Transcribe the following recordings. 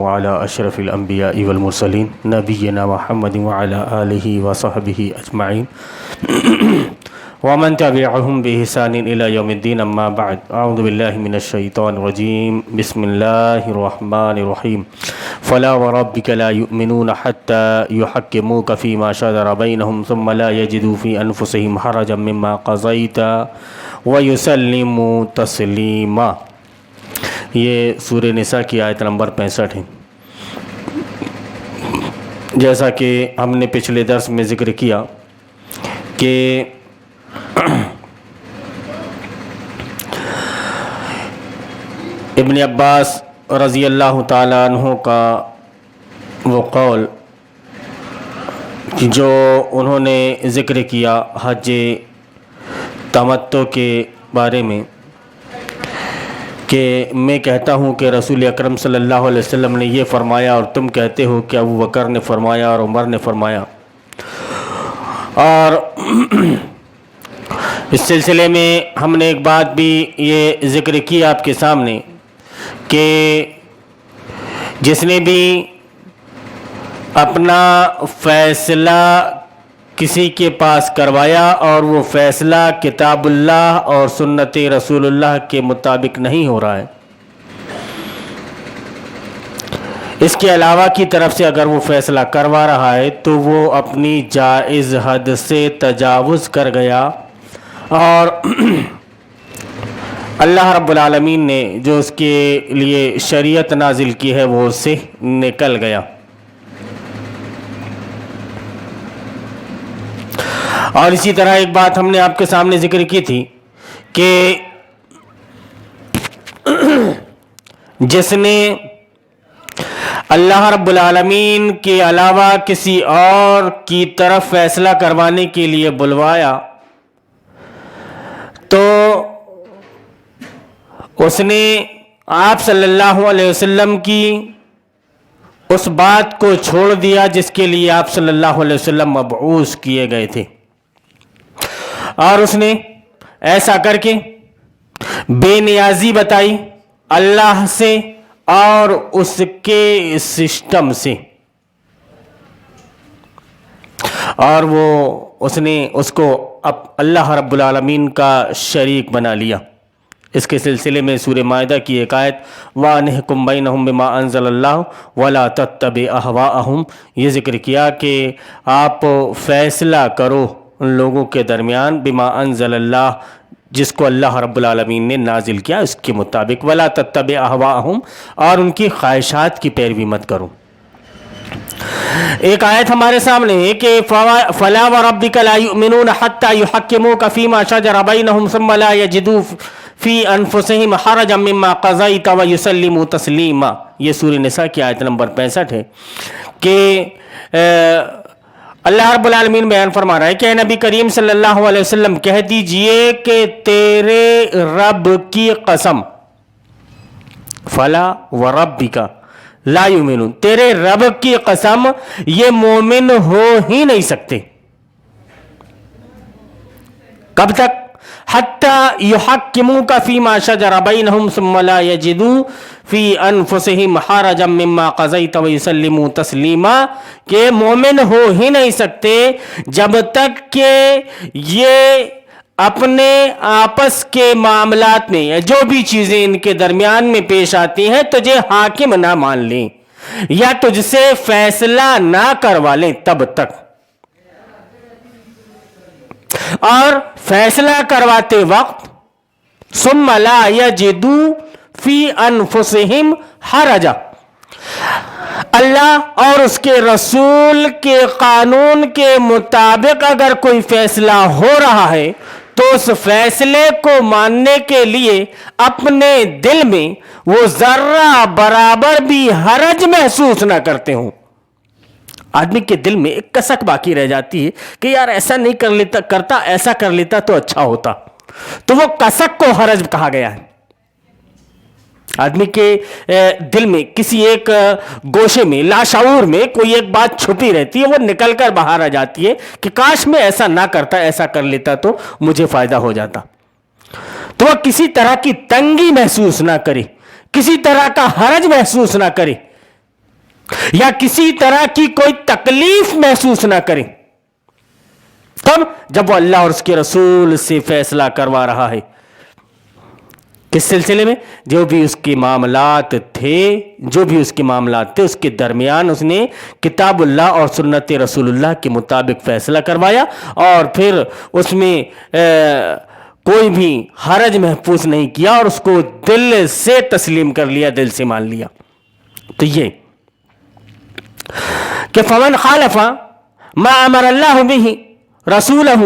وعلى أشرف الأنبياء والمرسلين نبينا محمد وعلى آله وصحبه أجمعين ومن تبعهم بإحسان إلى يوم الدين أما بعد أعوذ بالله من الشيطان الرجيم بسم الله الرحمن الرحيم فلا وربك لا يؤمنون حتى يحكموك فيما شجر بينهم ثم لا يجدوا في أنفسهم حرجا مما قضيت ويسلموا تسليما. یہ سورہ نساء کی آیت نمبر 65 ہے. جیسا کہ ہم نے پچھلے درس میں ذکر کیا کہ ابن عباس رضی اللہ تعالیٰ عنہ کا وہ قول جو انہوں نے ذکر کیا حج تمتع کے بارے میں کہ میں کہتا ہوں کہ رسول اکرم صلی اللہ علیہ وسلم نے یہ فرمایا اور تم کہتے ہو کہ ابو بکر نے فرمایا اور عمر نے فرمایا. اور اس سلسلے میں ہم نے ایک بات بھی یہ ذکر کی آپ کے سامنے کہ جس نے بھی اپنا فیصلہ کسی کے پاس کروایا اور وہ فیصلہ کتاب اللہ اور سنت رسول اللہ کے مطابق نہیں ہو رہا ہے، اس کے علاوہ کی طرف سے اگر وہ فیصلہ کروا رہا ہے تو وہ اپنی جائز حد سے تجاوز کر گیا اور اللہ رب العالمین نے جو اس کے لیے شریعت نازل کی ہے وہ اس سے نکل گیا. اور اسی طرح ایک بات ہم نے آپ کے سامنے ذکر کی تھی کہ جس نے اللہ رب العالمین کے علاوہ کسی اور کی طرف فیصلہ کروانے کے لیے بلوایا تو اس نے آپ صلی اللہ علیہ وسلم کی اس بات کو چھوڑ دیا جس کے لیے آپ صلی اللہ علیہ وسلم مبعوث کیے گئے تھے، اور اس نے ایسا کر کے بے نیازی بتائی اللہ سے اور اس کے سسٹم سے، اور وہ اس نے اس کو اب اللہ رب العالمین کا شریک بنا لیا. اس کے سلسلے میں سورہ مائدہ کی ایک آیت وَأَنِحْكُمْ بَيْنَهُمْ بِمَا أَنزَلَ اللَّهُ وَلَا تَتَّبِعْ أَهْوَاءَهُمْ یہ ذکر کیا کہ آپ فیصلہ کرو ان لوگوں کے درمیان بما انزل اللہ جس کو اللہ رب العالمین نے نازل کیا اس کے مطابق، ولا تتبع اهواءهم اور ان کی خواہشات کی پیروی مت کرو. ایک آیت ہمارے سامنے ہے کہ فلا وربک لا یؤمنون حتی یحکموک فیما شجر بینہم ثم لا یجدوا فی انفسہم حرجا مما قضیت ویسلموا تسلیما. یہ سورہ نساء کی آیت نمبر 65 ہے کہ اللہ رب العالمین بیان فرما رہا ہے کہ اے نبی کریم صلی اللہ علیہ وسلم کہہ دیجئے کہ تیرے رب کی قسم، فلا وربک لا یؤمنون، تیرے رب کی قسم یہ مومن ہو ہی نہیں سکتے. کب تک؟ حتی یحکموک فیما شجر بینہم ثم لا یجدوا فی انفسہم حرجا مما قضیت ویسلموا تسلیما، کہ مومن ہو ہی نہیں سکتے جب تک کہ یہ اپنے آپس کے معاملات میں جو بھی چیزیں ان کے درمیان میں پیش آتی ہیں تجھے حاکم نہ مان لیں یا تجھ سے فیصلہ نہ کروا لیں تب تک. اور فیصلہ کرواتے وقت ثم لا یجدوا فی انفسہم حرجا، اللہ اور اس کے رسول کے قانون کے مطابق اگر کوئی فیصلہ ہو رہا ہے تو اس فیصلے کو ماننے کے لیے اپنے دل میں وہ ذرہ برابر بھی حرج محسوس نہ کرتے ہوں. آدمی کے دل میں ایک کسک باقی رہ جاتی ہے کہ یار ایسا نہیں کرتا ایسا کر لیتا تو اچھا ہوتا، تو وہ کسک کو حرج کہا گیا ہے. آدمی کے دل میں کسی ایک گوشے میں لاشعور میں کوئی ایک بات چھپی رہتی ہے، وہ نکل کر باہر آ جاتی ہے کہ کاش میں ایسا نہ کرتا، ایسا کر لیتا تو مجھے فائدہ ہو جاتا. تو وہ کسی طرح کی تنگی محسوس نہ کرے، کسی طرح کا حرج محسوس نہ کرے یا کسی طرح کی کوئی تکلیف محسوس نہ کریں، تب جب وہ اللہ اور اس کے رسول سے فیصلہ کروا رہا ہے۔ کس سلسلے میں؟ جو بھی اس کے معاملات تھے اس کے درمیان اس نے کتاب اللہ اور سنت رسول اللہ کے مطابق فیصلہ کروایا، اور پھر اس میں کوئی بھی حرج محفوظ نہیں کیا، اور اس کو دل سے تسلیم کر لیا، دل سے مان لیا۔ تو یہ کہ فمن خالف ما امر اللہ به رسولہ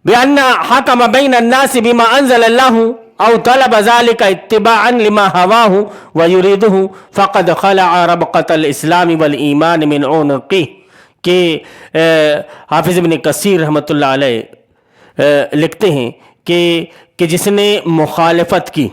بأن حکم بین الناس بما انزل اللہ او طلب ذلك اتباعا لما هواه ويريده فقد خلع ربقة الاسلام والایمان من عنقه، کہ حافظ ابن کثیر رحمۃ اللہ علیہ لکھتے ہیں کہ جس نے مخالفت کی،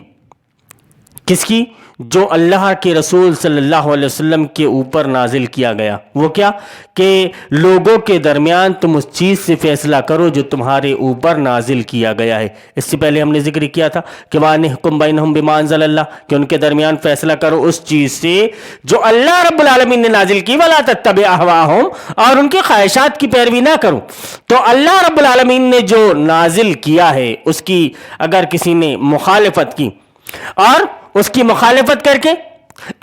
کس کی؟ جو اللہ کے رسول صلی اللہ علیہ وسلم کے اوپر نازل کیا گیا۔ وہ کیا؟ کہ لوگوں کے درمیان تم اس چیز سے فیصلہ کرو جو تمہارے اوپر نازل کیا گیا ہے۔ اس سے پہلے ہم نے ذکر کیا تھا کہ وَأَنِحْكُمْ بَيْنَهُمْ بِمَا أَنزَلَ اللَّهُ، کہ ان کے درمیان فیصلہ کرو اس چیز سے جو اللہ رب العالمین نے نازل کی، وَلَا تَتَّبِعْ أَهْوَاءَهُمْ، اور ان کے خواہشات کی پیروی نہ کرو۔ تو اللہ رب العالمین نے جو نازل کیا ہے اس کی اگر کسی نے مخالفت کی اور اس کی مخالفت کر کے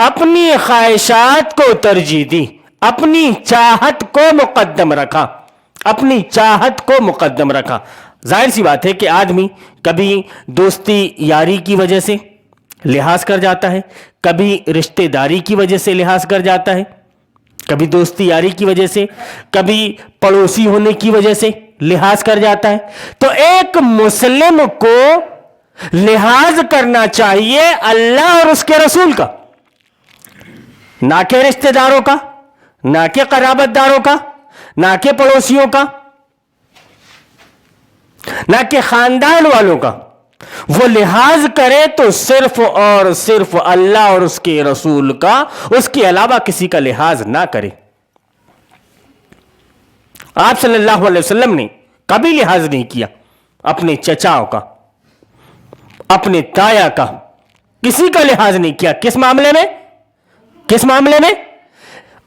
اپنی خواہشات کو ترجیح دی، اپنی چاہت کو مقدم رکھا، ظاہر سی بات ہے کہ آدمی کبھی دوستی یاری کی وجہ سے لحاظ کر جاتا ہے، کبھی رشتہ داری کی وجہ سے لحاظ کر جاتا ہے، کبھی دوستی یاری کی وجہ سے، کبھی پڑوسی ہونے کی وجہ سے لحاظ کر جاتا ہے۔ تو ایک مسلم کو لحاظ کرنا چاہیے اللہ اور اس کے رسول کا، نہ کہ رشتہ داروں کا، نہ کہ قرابت داروں کا، نہ کہ پڑوسیوں کا، نہ کہ خاندان والوں کا۔ وہ لحاظ کرے تو صرف اور صرف اللہ اور اس کے رسول کا، اس کے علاوہ کسی کا لحاظ نہ کرے۔ آپ صلی اللہ علیہ وسلم نے کبھی لحاظ نہیں کیا اپنے چچاؤں کا، اپنے تایا کا، کسی کا لحاظ نہیں کیا۔ کس معاملے میں؟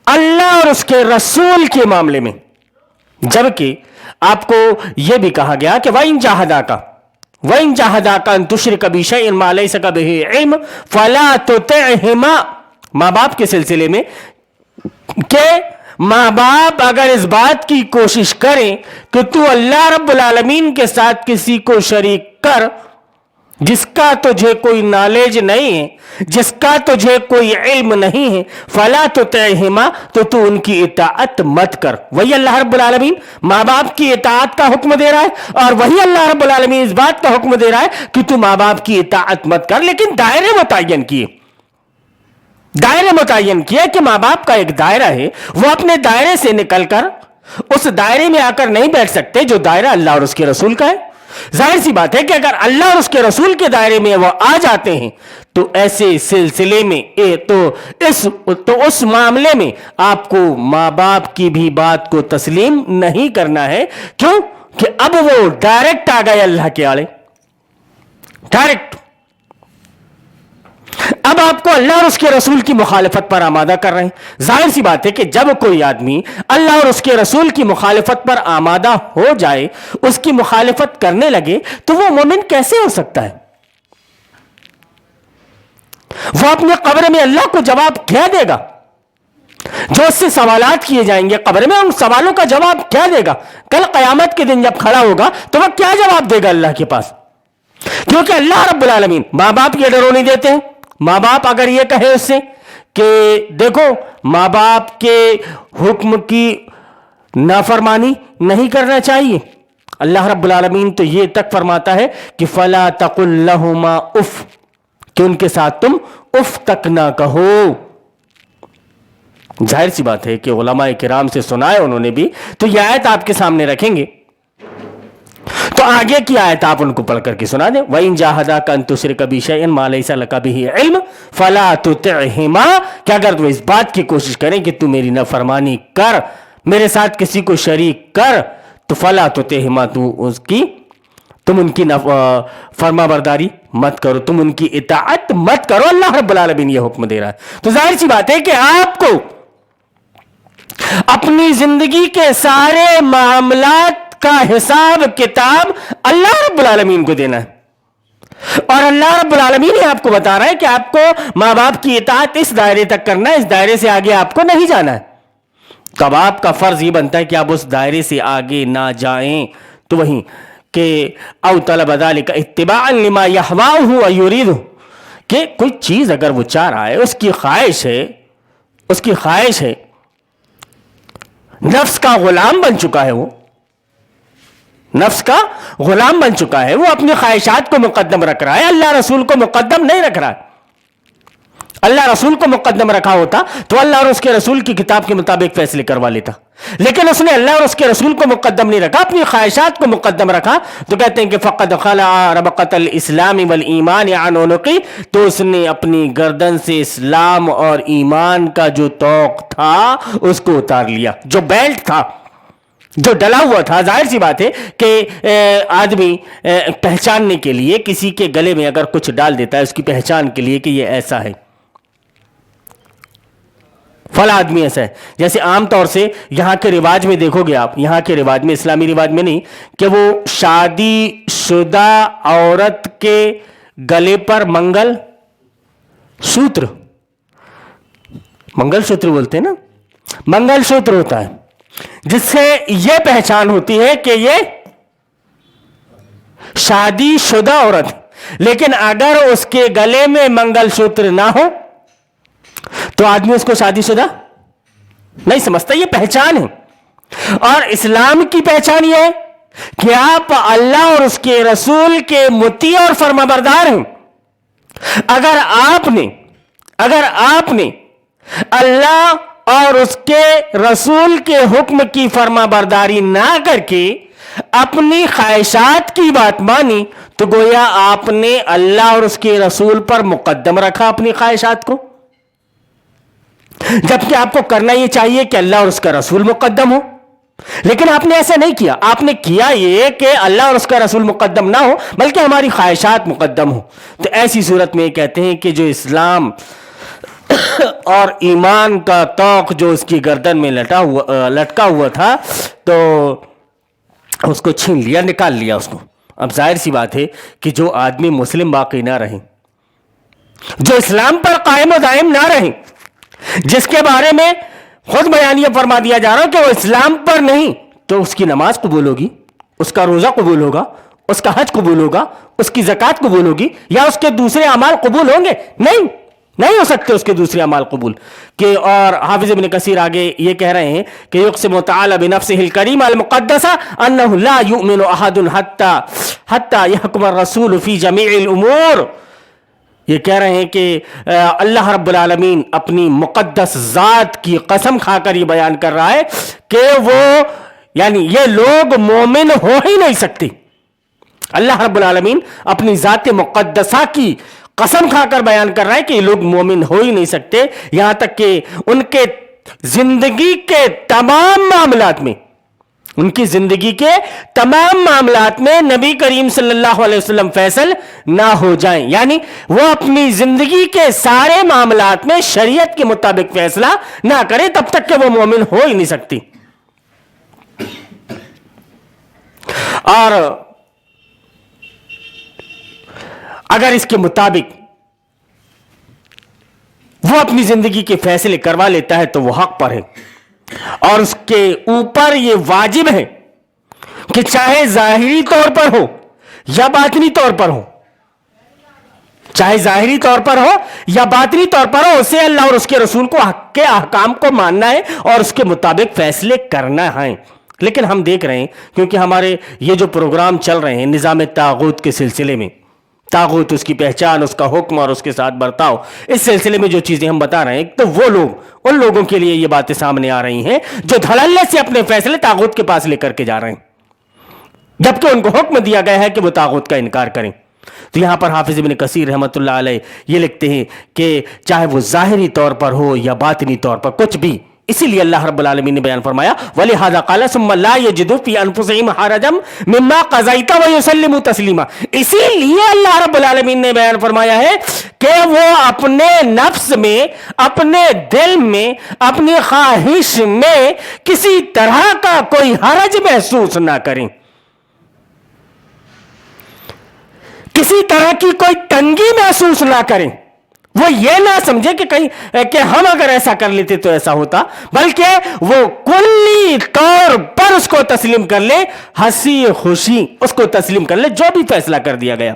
اللہ اور اس کے رسول کے معاملے میں۔ جبکہ آپ کو یہ بھی کہا گیا کہ وَإِن جَاهَدَاكَ أَن تُشْرِكَ بِشَيْءٍ مَا لَيْسَ لَكَ بِهِ عِلْمٌ فَلَا تُطِعْهُمَا، ماں باپ کے سلسلے میں کہ ماں باپ اگر اس بات کی کوشش کریں کہ تو اللہ رب العالمین کے ساتھ کسی کو شریک کر جس کا تجھے کوئی نالج نہیں ہے، جس کا تجھے کوئی علم نہیں ہے، فلا تطعہما، تو ان کی اطاعت مت کر۔ وہی اللہ رب العالمین ماں باپ کی اطاعت کا حکم دے رہا ہے، اور وہی اللہ رب العالمین اس بات کا حکم دے رہا ہے کہ تو ماں باپ کی اطاعت مت کر، لیکن دائرے متعین کیے کہ ماں باپ کا ایک دائرہ ہے، وہ اپنے دائرے سے نکل کر اس دائرے میں آ کر نہیں بیٹھ سکتے جو دائرہ اللہ اور اس کے رسول کا ہے۔ ظاہر سی بات ہے کہ اگر اللہ اور اس کے رسول کے دائرے میں وہ آ جاتے ہیں تو ایسے سلسلے میں تو اس معاملے میں آپ کو ماں باپ کی بھی بات کو تسلیم نہیں کرنا ہے۔ کیوں؟ کہ اب وہ ڈائریکٹ آ گئے اللہ کے آڑے، ڈائریکٹ۔ اب آپ کو اللہ اور اس کے رسول کی مخالفت پر آمادہ کر رہے ہیں۔ ظاہر سی بات ہے کہ جب کوئی آدمی اللہ اور اس کے رسول کی مخالفت پر آمادہ ہو جائے، اس کی مخالفت کرنے لگے، تو وہ مومن کیسے ہو سکتا ہے؟ وہ اپنے قبر میں اللہ کو جواب کیا دے گا؟ جو اس سے سوالات کیے جائیں گے قبر میں، ان سوالوں کا جواب کیا دے گا؟ کل قیامت کے دن جب کھڑا ہوگا تو وہ کیا جواب دے گا اللہ کے پاس؟ کیونکہ اللہ رب العالمین ماں باپ یہ ڈرونی دیتے ہیں۔ ماں باپ اگر یہ کہے اس سے کہ دیکھو ماں باپ کے حکم کی نافرمانی نہیں کرنا چاہیے، اللہ رب العالمین تو یہ تک فرماتا ہے کہ فَلَا تَقُلْ لَهُمَا اُف، کہ ان کے ساتھ تم اف تک نہ کہو۔ ظاہر سی بات ہے کہ علماء کرام سے سنائے انہوں نے بھی، تو یہ آیت آپ کے سامنے رکھیں گے تو آگے کی آیت آپ ان کو پڑھ کر کے سنا دیں۔ وَإِن جَاهَدَاكَ أَن تُشْرِكَ بِشَيْءٍ مَا لَيْسَ لَكَ بِهِ عِلْمٌ فَلَا تُطِعْهُمَا، کہ اگر تو اس بات کی کوشش کریں کہ تو میری نافرمانی کر، میرے ساتھ کسی کو شریک کر، تو فَلَا تُطِعْهُمَا، تم ان کی فرما برداری مت کرو، تم ان کی اطاعت مت کرو۔ اللہ رب العالمین یہ حکم دے رہا ہے۔ تو ظاہر سی بات ہے کہ آپ کو اپنی زندگی کے سارے معاملات کا حساب کتاب اللہ رب العالمین کو دینا ہے. اور اللہ رب العالمین ہی آپ کو بتا رہا ہے کہ آپ کو ماں باپ کی اطاعت اس دائرے تک کرنا ہے, اس دائرے سے آگے آپ کو نہیں جانا ہے. تو اب آپ کا فرض یہ بنتا ہے کہ آپ اس دائرے سے آگے نہ جائیں. تو وہیں کہ او طلب ذلك اتباعا لما يهواه ويريده, کہ کوئی چیز اگر وہ چاہ رہا ہے, اس کی خواہش ہے, نفس کا غلام بن چکا ہے, وہ نفس کا غلام بن چکا ہے, وہ اپنی خواہشات کو مقدم رکھ رہا ہے, اللہ رسول کو مقدم نہیں رکھ رہا ہے. اللہ رسول کو مقدم رکھا ہوتا تو اللہ اور اس کے رسول کی کتاب کے مطابق فیصلے کروا لیتا, لیکن اس نے اللہ اور اس کے رسول کو مقدم نہیں رکھا, اپنی خواہشات کو مقدم رکھا. تو کہتے ہیں کہ فقد خلع ربقۃ الاسلام والایمان عن عنقی, تو اس نے اپنی گردن سے اسلام اور ایمان کا جو طوق تھا اس کو اتار لیا, جو بیلٹ تھا, جو ڈلا ہوا تھا. ظاہر سی بات ہے کہ آدمی پہچاننے کے لیے کسی کے گلے میں اگر کچھ ڈال دیتا ہے اس کی پہچان کے لیے کہ یہ ایسا ہے, فلاں آدمی ایسا ہے. جیسے عام طور سے یہاں کے رواج میں دیکھو گے آپ, یہاں کے رواج میں, اسلامی رواج میں نہیں, کہ وہ شادی شدہ عورت کے گلے پر منگل سوتر بولتے ہیں نا, منگل سوتر ہوتا ہے, جس سے یہ پہچان ہوتی ہے کہ یہ شادی شدہ عورت. لیکن اگر اس کے گلے میں منگل سوتر نہ ہو تو آدمی اس کو شادی شدہ نہیں سمجھتا, یہ پہچان ہے. اور اسلام کی پہچان یہ ہے کہ آپ اللہ اور اس کے رسول کے مطیع اور فرما بردار ہیں. اگر آپ نے اللہ اور اس کے رسول کے حکم کی فرما برداری نہ کر کے اپنی خواہشات کی بات مانی تو گویا آپ نے اللہ اور اس کے رسول پر مقدم رکھا اپنی خواہشات کو, جبکہ آپ کو کرنا یہ چاہیے کہ اللہ اور اس کا رسول مقدم ہو. لیکن آپ نے ایسا نہیں کیا, آپ نے کیا یہ کہ اللہ اور اس کا رسول مقدم نہ ہو بلکہ ہماری خواہشات مقدم ہو. تو ایسی صورت میں کہتے ہیں کہ جو اسلام اور ایمان کا طوق جو اس کی گردن میں لٹکا ہوا تھا تو اس کو چھین لیا, نکال لیا اس کو. اب ظاہر سی بات ہے کہ جو آدمی مسلم باقی نہ رہیں, جو اسلام پر قائم و دائم نہ رہیں, جس کے بارے میں خود بیان یہ فرما دیا جا رہا ہے کہ وہ اسلام پر نہیں, تو اس کی نماز قبول ہوگی, اس کا روزہ قبول ہوگا, اس کا حج قبول ہوگا, اس کی زکوٰۃ قبول ہوگی, یا اس کے دوسرے اعمال قبول ہوں گے؟ نہیں ہو سکتے اس کے دوسرے اعمال قبول. کہ اور حافظ ابن کثیر آگے یہ کہہ رہے ہیں کہ یقسم تعالی بنفسہ الکریم المقدسہ انہ لا یؤمن احد حتی یحکم الرسول فی جمیع الامور. یہ کہہ رہے ہیں کہ اللہ رب العالمین اپنی مقدس ذات کی قسم کھا کر یہ بیان کر رہا ہے کہ وہ یعنی یہ لوگ مومن ہو ہی نہیں سکتے. اللہ رب العالمین اپنی ذات مقدسہ کی قسم کھا کر بیان کر رہا ہے کہ یہ لوگ مومن ہو ہی نہیں سکتے, یہاں تک کہ ان کے زندگی کے تمام معاملات میں نبی کریم صلی اللہ علیہ وسلم فیصل نہ ہو جائیں, یعنی وہ اپنی زندگی کے سارے معاملات میں شریعت کے مطابق فیصلہ نہ کرے تب تک کہ وہ مومن ہو ہی نہیں سکتی. اور اگر اس کے مطابق وہ اپنی زندگی کے فیصلے کروا لیتا ہے تو وہ حق پر ہے, اور اس کے اوپر یہ واجب ہے کہ چاہے ظاہری طور پر ہو یا باطنی طور پر ہو, اسے اللہ اور اس کے رسول کو حق کے احکام کو ماننا ہے اور اس کے مطابق فیصلے کرنا ہے. لیکن ہم دیکھ رہے ہیں کیونکہ ہمارے یہ جو پروگرام چل رہے ہیں نظام طاغوت کے سلسلے میں, طاغوت, اس کی پہچان, اس کا حکم اور اس کے ساتھ برتاؤ, اس سلسلے میں جو چیزیں ہم بتا رہے ہیں, تو وہ لوگ, ان لوگوں کے لیے یہ باتیں سامنے آ رہی ہیں جو دھڑلے سے اپنے فیصلے طاغوت کے پاس لے کر کے جا رہے ہیں, جبکہ ان کو حکم دیا گیا ہے کہ وہ طاغوت کا انکار کریں. تو یہاں پر حافظ ابن کثیر رحمۃ اللہ علیہ یہ لکھتے ہیں کہ چاہے وہ ظاہری طور پر ہو یا باطنی طور پر, کچھ بھی اسی لیے اللہ رب العالمین نے بیان فرمایا وَلِهَذَا قَالَ ثُمَّ لَا يَجِدُوا فِي أَنفُسِهِمْ حَرَجًا مِمَّا قَضَيْتَ وَيُسَلِّمُوا تَسْلِيمًا. اسی لیے اللہ رب العالمین نے بیان فرمایا ہے کہ وہ اپنے نفس میں، اپنے دل میں، اپنی خواہش میں کسی طرح کا کوئی حرج محسوس نہ کریں، کسی طرح کی کوئی تنگی محسوس نہ کریں. وہ یہ نہ سمجھے کہ کہیں کہ ہم اگر ایسا کر لیتے تو ایسا ہوتا، بلکہ وہ کلی طور پر اس کو تسلیم کر لے، ہنسی خوشی اس کو تسلیم کر لے جو بھی فیصلہ کر دیا گیا.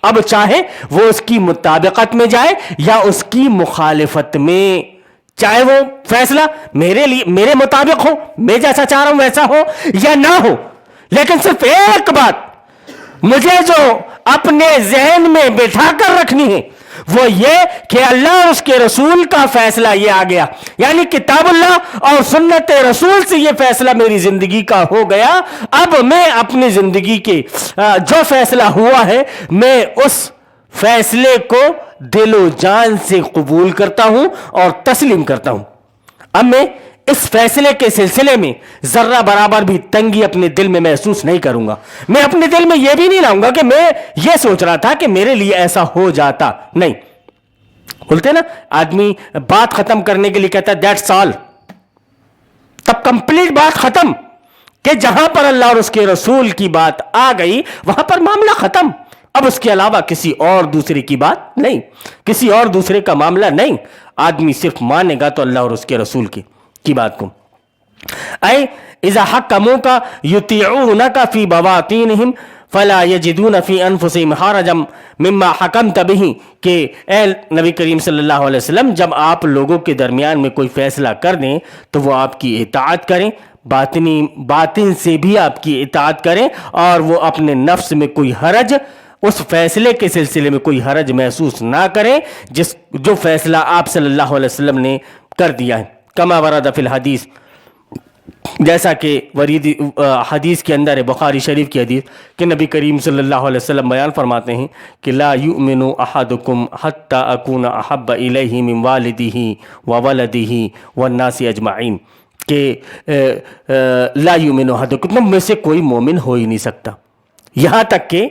اب چاہے وہ اس کی مطابقت میں جائے یا اس کی مخالفت میں، چاہے وہ فیصلہ میرے مطابق ہو، میں جیسا چاہ رہا ہوں ویسا ہو یا نہ ہو، لیکن صرف ایک بات مجھے جو اپنے ذہن میں بٹھا کر رکھنی ہے وہ یہ کہ اللہ اور اس کے رسول کا فیصلہ یہ آ گیا، یعنی کتاب اللہ اور سنت رسول سے یہ فیصلہ میری زندگی کا ہو گیا. اب میں اپنی زندگی کے جو فیصلہ ہوا ہے میں اس فیصلے کو دل و جان سے قبول کرتا ہوں اور تسلیم کرتا ہوں. اب میں اس فیصلے کے سلسلے میں ذرہ برابر بھی تنگی اپنے دل میں محسوس نہیں کروں گا. میں اپنے دل میں یہ بھی نہیں لاؤں گا کہ میں یہ سوچ رہا تھا کہ میرے لیے ایسا ہو جاتا. نہیں، بولتے نا آدمی بات ختم کرنے کے لیے کہتا ہے دیٹس آل، تب کمپلیٹ بات ختم، کہ جہاں پر اللہ اور اس کے رسول کی بات آ گئی وہاں پر معاملہ ختم. اب اس کے علاوہ کسی اور دوسرے کی بات نہیں، کسی اور دوسرے کا معاملہ نہیں. آدمی صرف مانے گا تو اللہ اور اس کے رسول کی بات کو. اے اذا حکموک یطیعونک فی بواطینہم فلا یجدون فی انفسہم حرجا مما حکمت بہ، کہ اے نبی کریم صلی اللہ علیہ وسلم جب آپ لوگوں کے درمیان میں کوئی فیصلہ کر دیں تو وہ آپ کی اطاعت کریں، باطن سے بھی آپ کی اطاعت کریں، اور وہ اپنے نفس میں کوئی حرج، اس فیصلے کے سلسلے میں کوئی حرج محسوس نہ کریں جو فیصلہ آپ صلی اللہ علیہ وسلم نے کر دیا ہے. کما ورد فی الحدیث، جیسا کہ حدیث کے اندر ہے، بخاری شریف کی حدیث، کہ نبی کریم صلی اللہ علیہ وسلم بیان فرماتے ہیں کہ لا یؤمن احدکم حتی اکون احب الیہ من والدہ وولدہ والناس اجمعین، کہ لا یؤمن احدکم، تم میں سے کوئی مومن ہو ہی نہیں سکتا یہاں تک کہ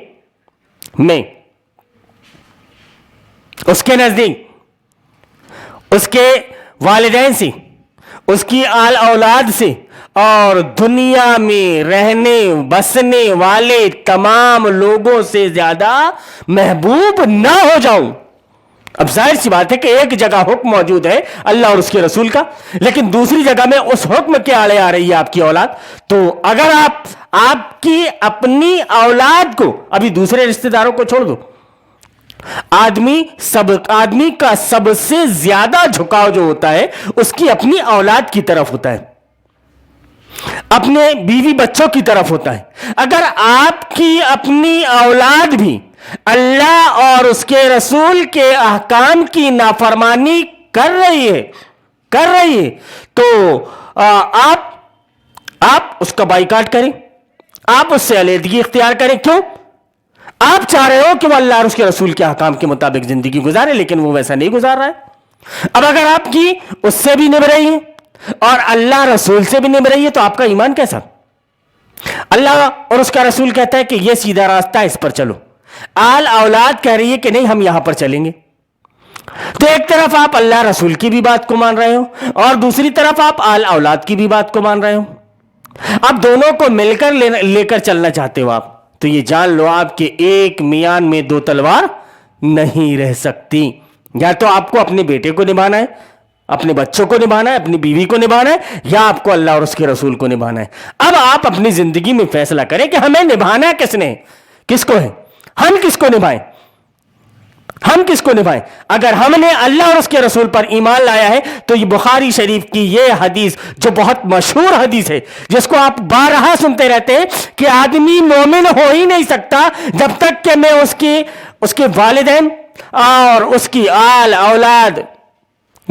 میں اس کے نزدیک، اس کے والدین سے، اس کی آل اولاد سے اور دنیا میں رہنے بسنے والے تمام لوگوں سے زیادہ محبوب نہ ہو جاؤں. اب ظاہر سی بات ہے کہ ایک جگہ حکم موجود ہے اللہ اور اس کے رسول کا، لیکن دوسری جگہ میں اس حکم کے آڑے آ رہی ہے آپ کی اولاد. تو اگر آپ کی اپنی اولاد کو، ابھی دوسرے رشتہ داروں کو چھوڑ دو، آدمی کا سب سے زیادہ جھکاؤ جو ہوتا ہے اس کی اپنی اولاد کی طرف ہوتا ہے، اپنے بیوی بچوں کی طرف ہوتا ہے. اگر آپ کی اپنی اولاد بھی اللہ اور اس کے رسول کے احکام کی نافرمانی کر رہی ہے تو آپ اس کا بائیکاٹ کریں، آپ اس سے علیحدگی اختیار کریں. کیوں؟ آپ چاہ رہے ہو کہ وہ اللہ اور اس کے رسول کے احکام کے مطابق زندگی گزارے، لیکن وہ ویسا نہیں گزار رہا ہے. اب اگر آپ کی اس سے بھی نبھ رہی ہے اور اللہ رسول سے بھی نبھ رہی ہے تو آپ کا ایمان کیسا؟ اللہ اور اس کا رسول کہتا ہے کہ یہ سیدھا راستہ ہے، اس پر چلو. آل اولاد کہہ رہی ہے کہ نہیں ہم یہاں پر چلیں گے. تو ایک طرف آپ اللہ رسول کی بھی بات کو مان رہے ہو اور دوسری طرف آپ آل اولاد کی بھی بات کو مان رہے ہو. اب دونوں کو مل کر لے کر چلنا چاہتے ہو آپ، تو یہ جان لو آپ کے ایک میان میں دو تلوار نہیں رہ سکتی. یا تو آپ کو اپنے بیٹے کو نبھانا ہے، اپنے بچوں کو نبھانا ہے، اپنی بیوی کو نبھانا ہے، یا آپ کو اللہ اور اس کے رسول کو نبھانا ہے. اب آپ اپنی زندگی میں فیصلہ کریں کہ ہمیں نبھانا ہے کس نے، کس کو ہے، ہم کس کو نبھائیں. اگر ہم نے اللہ اور اس کے رسول پر ایمان لایا ہے تو یہ بخاری شریف کی یہ حدیث جو بہت مشہور حدیث ہے، جس کو آپ بارہا سنتے رہتے ہیں کہ آدمی مومن ہو ہی نہیں سکتا جب تک کہ میں اس کے والدین اور اس کی آل اولاد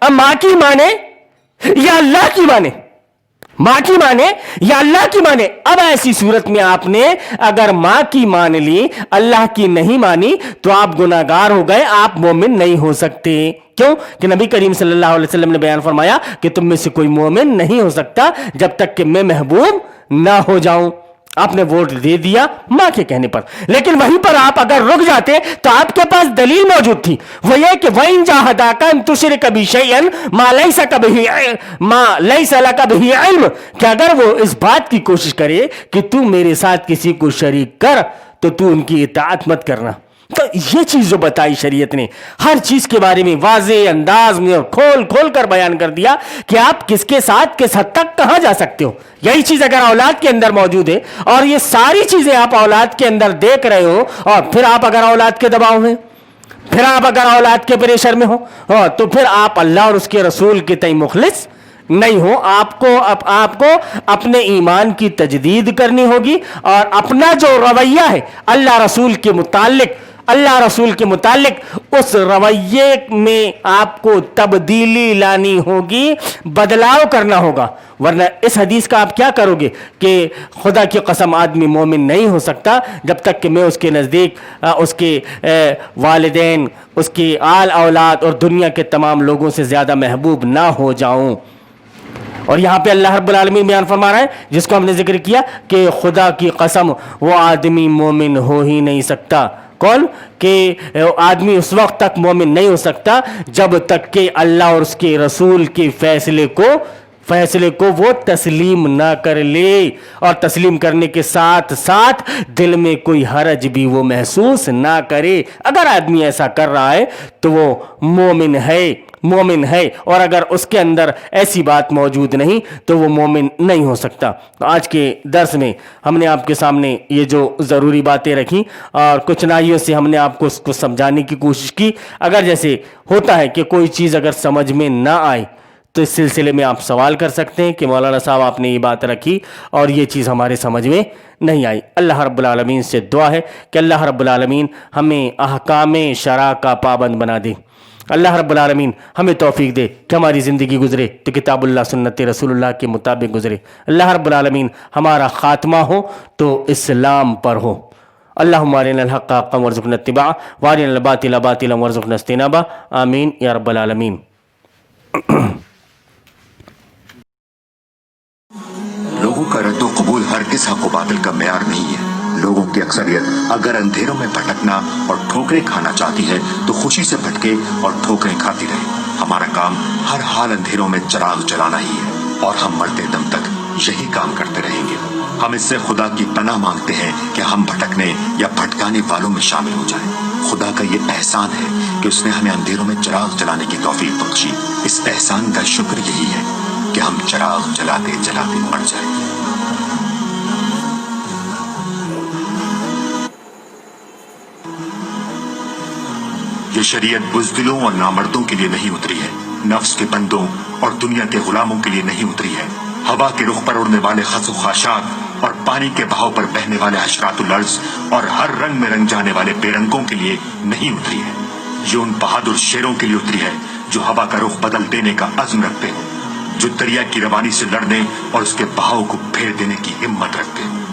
اب ماں کی مانے یا اللہ کی مانے، ماں کی مانے یا اللہ کی مانے؟ اب ایسی صورت میں آپ نے اگر ماں کی مان لی، اللہ کی نہیں مانی، تو آپ گناہگار ہو گئے، آپ مومن نہیں ہو سکتے۔ کیوں کہ نبی کریم صلی اللہ علیہ وسلم نے بیان فرمایا کہ تم میں سے کوئی مومن نہیں ہو سکتا جب تک کہ میں محبوب نہ ہو جاؤں۔ آپ نے ووٹ دے دیا ماں کے کہنے پر، لیکن وہیں پر آپ اگر رک جاتے تو آپ کے پاس دلیل موجود تھی، وہ یہ کہ وَإِن جَاهَدَاكَ أَن تُشْرِكَ بِي شَيْئًا مَا لَيْسَ لَكَ بِهِ عِلْمٌ، کہ اگر وہ اس بات کی کوشش کرے کہ تو میرے ساتھ کسی کو شریک کر تو تو ان کی اطاعت مت کرنا۔ تو یہ چیز جو بتائی شریعت نے، ہر چیز کے بارے میں واضح انداز میں اور کھول کھول کر بیان کر دیا کہ آپ کس کے ساتھ کس حد تک کہاں جا سکتے ہو۔ یہی چیز اگر اولاد کے اندر موجود ہے اور یہ ساری چیزیں آپ اولاد کے اندر دیکھ رہے ہو، اور پھر آپ اگر اولاد کے دباؤ میں، پھر آپ اگر اولاد کے پریشر میں ہو، تو پھر آپ اللہ اور اس کے رسول کے تئیں مخلص نہیں ہو۔ آپ کو اپنے ایمان کی تجدید کرنی ہوگی، اور اپنا جو رویہ ہے اللہ رسول کے متعلق اس رویے میں آپ کو تبدیلی لانی ہوگی، بدلاؤ کرنا ہوگا، ورنہ اس حدیث کا آپ کیا کرو گے کہ خدا کی قسم آدمی مومن نہیں ہو سکتا جب تک کہ میں اس کے نزدیک اس کے والدین، اس کی آل اولاد اور دنیا کے تمام لوگوں سے زیادہ محبوب نہ ہو جاؤں۔ اور یہاں پہ اللہ رب العالمین بیان فرما رہا ہے، جس کو ہم نے ذکر کیا کہ خدا کی قسم وہ آدمی مومن ہو ہی نہیں سکتا۔ کون؟ کہ آدمی اس وقت تک مومن نہیں ہو سکتا جب تک کہ اللہ اور اس کے رسول کے فیصلے کو وہ تسلیم نہ کر لے، اور تسلیم کرنے کے ساتھ ساتھ دل میں کوئی حرج بھی وہ محسوس نہ کرے۔ اگر آدمی ایسا کر رہا ہے تو وہ مومن ہے، اور اگر اس کے اندر ایسی بات موجود نہیں تو وہ مومن نہیں ہو سکتا۔ تو آج کے درس میں ہم نے آپ کے سامنے یہ جو ضروری باتیں رکھی، اور کچھ ناحیوں سے ہم نے آپ کو اس کو سمجھانے کی کوشش کی۔ اگر جیسے ہوتا ہے کہ کوئی چیز اگر سمجھ میں نہ آئے تو اس سلسلے میں آپ سوال کر سکتے ہیں کہ مولانا صاحب آپ نے یہ بات رکھی اور یہ چیز ہمارے سمجھ میں نہیں آئی۔ اللہ رب العالمین سے دعا ہے کہ اللہ رب العالمین ہمیں احکام شرع کا پابند بنا دے۔ اللہ رب العالمین ہمیں توفیق دے کہ ہماری زندگی گزرے تو کتاب اللہ سنت رسول اللہ کے مطابق گزرے۔ اللہ رب العالمین ہمارا خاتمہ ہو تو اسلام پر ہو۔ اللہم ارنا الحق حقا وارزقنا اتباعہ وارنا الباطل باطلا وارزقنا اجتنابہ، آمین یا رب العالمین۔ لوگوں کا رد و قبول ہرگز حق و باطل کا معیار نہیں ہے۔ لوگوں کی اکثریت اگر اندھیروں میں بھٹکنا اور ٹھوکریں کھانا چاہتی ہے تو خوشی سے بھٹکے اور ٹھوکریں کھاتی رہے۔ ہمارا کام ہر حال اندھیروں میں چراغ جلانا ہی ہے، اور ہم مرتے دم تک یہی کام کرتے رہیں گے۔ ہم اس سے خدا کی پناہ مانگتے ہیں کہ ہم بھٹکنے یا بھٹکانے والوں میں شامل ہو جائیں۔ خدا کا یہ احسان ہے کہ اس نے ہمیں اندھیروں میں چراغ جلانے کی توفیق بخشی۔ اس احسان کا شکر یہی ہے کہ ہم چراغ جلاتے جلاتے مر جائیں۔ یہ شریعت بزدلوں اور نامردوں کے لیے نہیں اتری ہے، نفس کے بندوں اور دنیا کے غلاموں کے لیے نہیں اتری ہے، ہوا کے رخ پر اڑنے والے خس و خاشاک اور پانی کے بہاؤ پر بہنے والے حشرات الارض اور ہر رنگ میں رنگ جانے والے بے رنگوں کے لیے نہیں اتری ہے۔ یہ ان بہادر شیروں کے لیے اتری ہے جو ہوا کا رخ بدل دینے کا عزم رکھتے ہیں، جو دریا کی روانی سے لڑنے اور اس کے بہاؤ کو پھیر دینے کی ہمت رکھتے ہیں۔